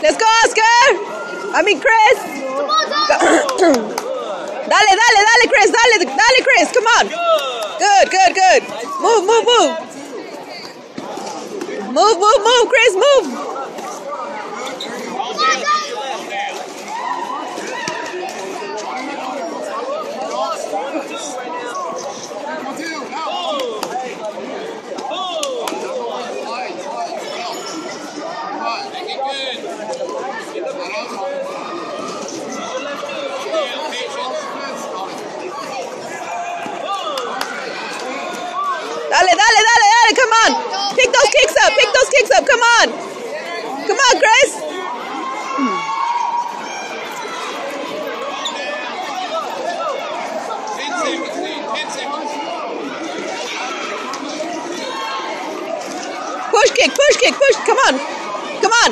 Let's go, Oscar. I mean, Chris. Dale, dale, dale, Chris. Dale, dale, Chris. Come on. Good, good, good. Move, move, move. Move, move, move, Chris. Move. Dale, dale, dale, dale, come on. Pick those kicks up, pick those kicks up, come on. Come on, Chris. Push kick, push, come on. Come on.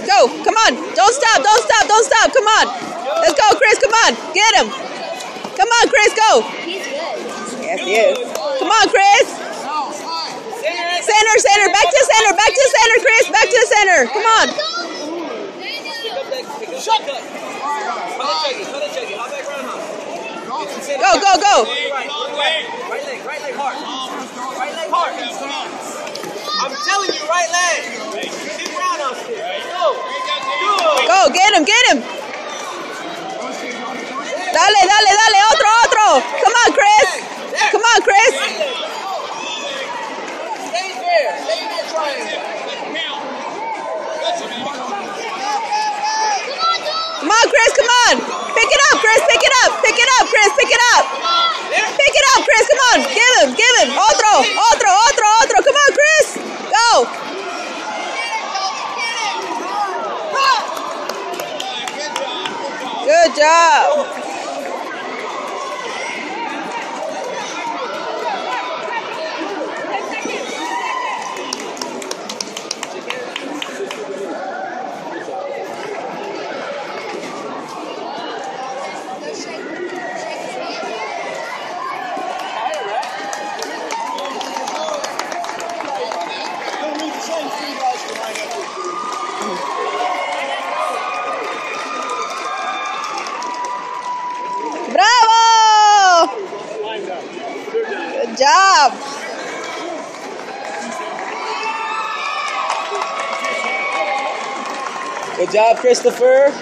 Go, come on. Don't stop, don't stop, don't stop. Come on. Let's go, Chris. Come on. Get him. Come on, Chris. Go. He's good. Yes, he is. Come on, Chris. Center, center. Back to center. Back to center, Chris. Back to center. Come on. Go, go, go. Right leg hard. Right leg hard. I'm telling you, right leg. Keep around us. Go. Go, get him, get him. Dale, dale, dale. Otro, otro. Come on, Chris. Come on, Chris. Stay there. Stay in that triangle. Come on, Chris, come on. Pick it up, Chris. Pick it up. Pick it up, Chris. Pick it up. Pick it up, Chris. Come on. Give him, give him. Otro, otro, otro, otro. Come on, Chris. Go. Good job. Bravo! Good job. Good job, Christopher.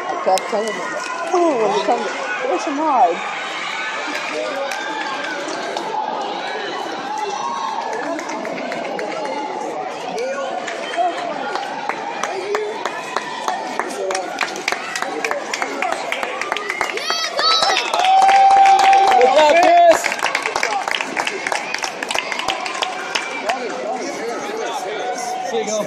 I kept telling him, oh, when you come, push him hard. Here you go.